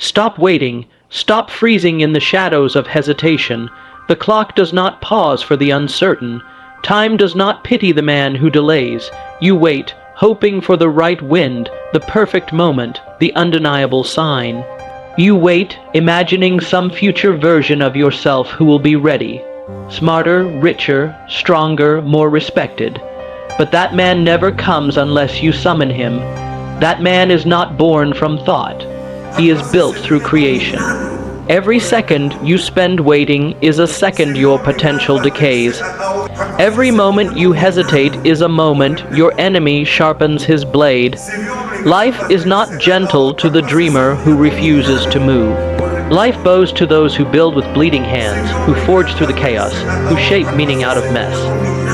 Stop waiting. Stop freezing in the shadows of hesitation. The clock does not pause for the uncertain. Time does not pity the man who delays. You wait, hoping for the right wind, the perfect moment, the undeniable sign. You wait, imagining some future version of yourself who will be ready. Smarter, richer, stronger, more respected. But that man never comes unless you summon him. That man is not born from thought. He is built through creation. Every second you spend waiting is a second your potential decays. Every moment you hesitate is a moment your enemy sharpens his blade. Life is not gentle to the dreamer who refuses to move. Life bows to those who build with bleeding hands, who forge through the chaos, who shape meaning out of mess.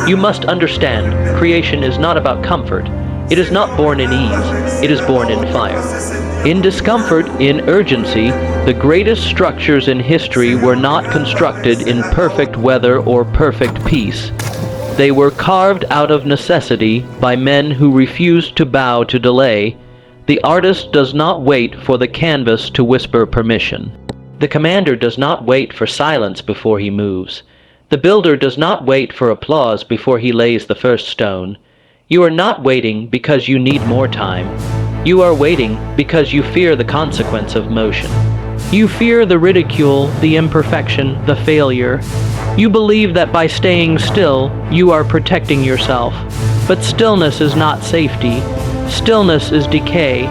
You must understand, creation is not about comfort. It is not born in ease, it is born in fire. In discomfort, in urgency, the greatest structures in history were not constructed in perfect weather or perfect peace. They were carved out of necessity by men who refused to bow to delay. The artist does not wait for the canvas to whisper permission. The commander does not wait for silence before he moves. The builder does not wait for applause before he lays the first stone. You are not waiting because you need more time. You are waiting because you fear the consequence of motion. You fear the ridicule, the imperfection, the failure. You believe that by staying still, you are protecting yourself. But stillness is not safety. Stillness is decay.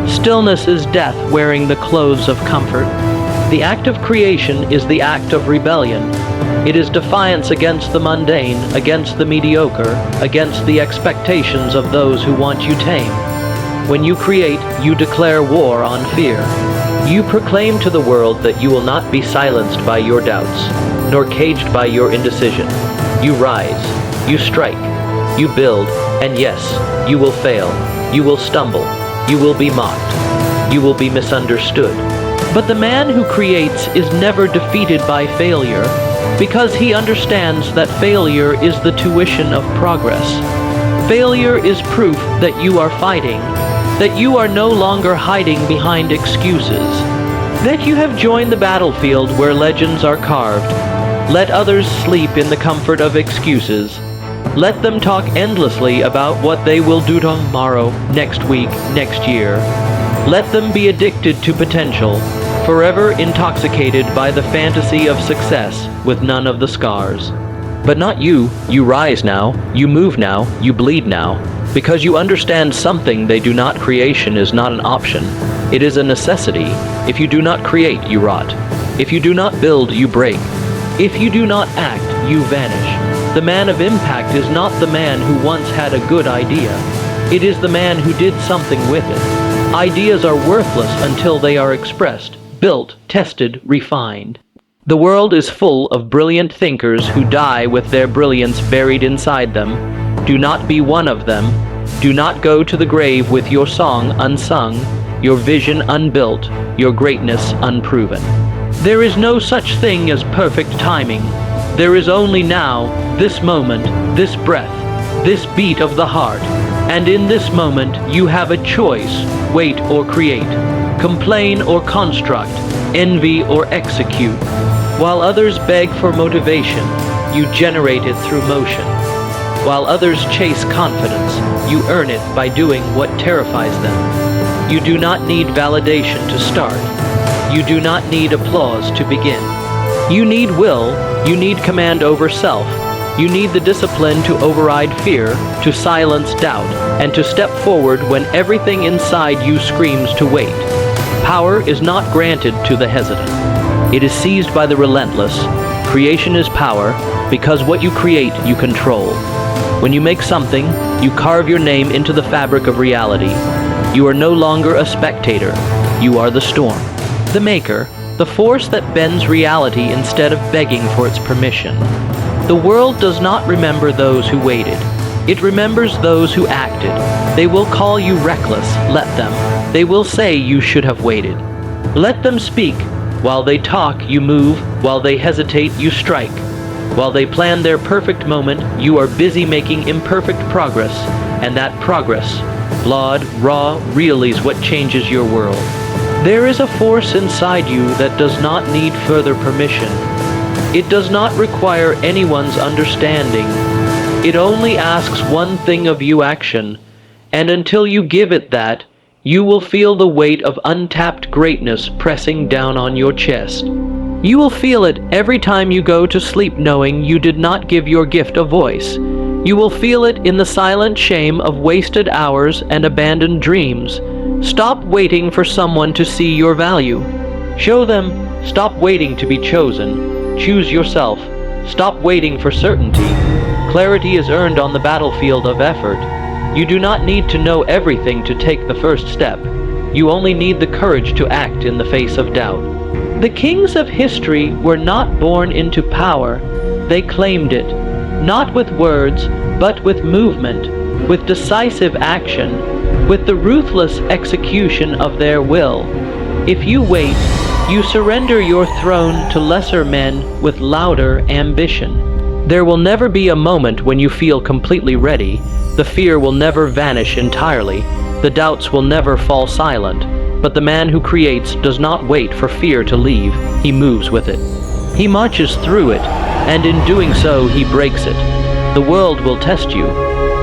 Stillness is death wearing the clothes of comfort. The act of creation is the act of rebellion. It is defiance against the mundane, against the mediocre, against the expectations of those who want you tame. When you create, you declare war on fear. You proclaim to the world that you will not be silenced by your doubts, nor caged by your indecision. You rise, you strike, you build, and yes, you will fail, you will stumble, you will be mocked, you will be misunderstood. But the man who creates is never defeated by failure, because he understands that failure is the tuition of progress. Failure is proof that you are fighting, that you are no longer hiding behind excuses, that you have joined the battlefield where legends are carved. Let others sleep in the comfort of excuses. Let them talk endlessly about what they will do tomorrow, next week, next year. Let them be addicted to potential, forever intoxicated by the fantasy of success with none of the scars. But not you. You rise now, you move now, you bleed now, because you understand something they do not. Creation is not an option. It is a necessity. If you do not create, you rot. If you do not build, you break. If you do not act, you vanish. The man of impact is not the man who once had a good idea. It is the man who did something with it. Ideas are worthless until they are expressed, built, tested, refined. The world is full of brilliant thinkers who die with their brilliance buried inside them. Do not be one of them. Do not go to the grave with your song unsung, your vision unbuilt, your greatness unproven. There is no such thing as perfect timing. There is only now, this moment, this breath, this beat of the heart. And in this moment, you have a choice: wait or create, complain or construct, envy or execute. While others beg for motivation, you generate it through motion. While others chase confidence, you earn it by doing what terrifies them. You do not need validation to start. You do not need applause to begin. You need will, you need command over self. You need the discipline to override fear, to silence doubt, and to step forward when everything inside you screams to wait. Power is not granted to the hesitant. It is seized by the relentless. Creation is power, because what you create, you control. When you make something, you carve your name into the fabric of reality. You are no longer a spectator. You are the storm, the maker, the force that bends reality instead of begging for its permission. The world does not remember those who waited. It remembers those who acted. They will call you reckless. Let them. They will say you should have waited. Let them speak. While they talk, you move. While they hesitate, you strike. While they plan their perfect moment, you are busy making imperfect progress. And that progress, flawed, raw, real, is what changes your world. There is a force inside you that does not need further permission. It does not require anyone's understanding. It only asks one thing of you: action. And until you give it that, you will feel the weight of untapped greatness pressing down on your chest. You will feel it every time you go to sleep knowing you did not give your gift a voice. You will feel it in the silent shame of wasted hours and abandoned dreams. Stop waiting for someone to see your value. Show them. Stop waiting to be chosen. Choose yourself. Stop waiting for certainty. Clarity is earned on the battlefield of effort. You do not need to know everything to take the first step. You only need the courage to act in the face of doubt. The kings of history were not born into power. They claimed it, not with words, but with movement, with decisive action, with the ruthless execution of their will. If you wait, you surrender your throne to lesser men with louder ambition. There will never be a moment when you feel completely ready. The fear will never vanish entirely. The doubts will never fall silent. But the man who creates does not wait for fear to leave. He moves with it. He marches through it, and in doing so he breaks it. The world will test you.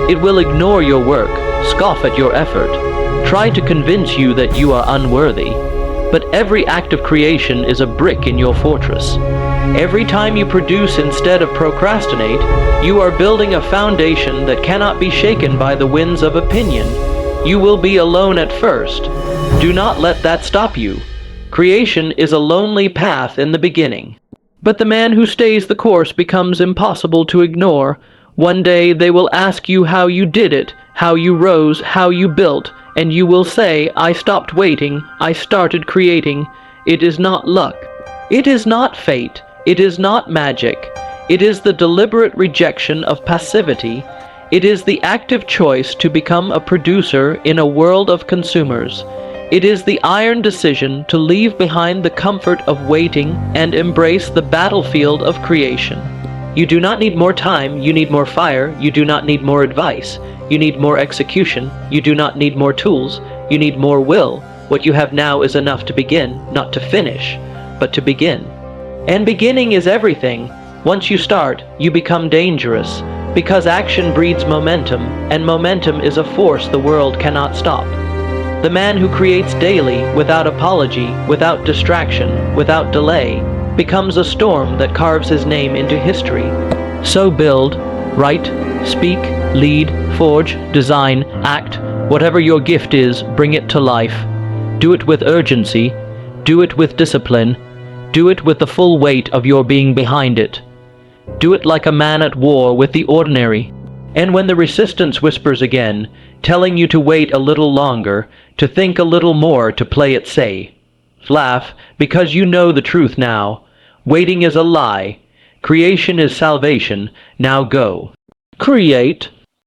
It will ignore your work, scoff at your effort, try to convince you that you are unworthy. But every act of creation is a brick in your fortress. Every time you produce instead of procrastinate, you are building a foundation that cannot be shaken by the winds of opinion. You will be alone at first. Do not let that stop you. Creation is a lonely path in the beginning. But the man who stays the course becomes impossible to ignore. One day they will ask you how you did it, how you rose, how you built, and you will say, I stopped waiting, I started creating. It is not luck. It is not fate. It is not magic. It is the deliberate rejection of passivity. It is the active choice to become a producer in a world of consumers. It is the iron decision to leave behind the comfort of waiting and embrace the battlefield of creation. You do not need more time, you need more fire. You do not need more advice. You need more execution. You do not need more tools. You need more will. What you have now is enough to begin, not to finish, but to begin. And beginning is everything. Once you start, you become dangerous, because action breeds momentum, and momentum is a force the world cannot stop. The man who creates daily, without apology, without distraction, without delay, becomes a storm that carves his name into history. So build, write, speak, lead, forge, design, act. Whatever your gift is, bring it to life. Do it with urgency. Do it with discipline. Do it with the full weight of your being behind it. Do it like a man at war with the ordinary. And when the resistance whispers again, telling you to wait a little longer, to think a little more, to play it safe, laugh, because you know the truth now. Waiting is a lie. Creation is salvation. Now go. Create.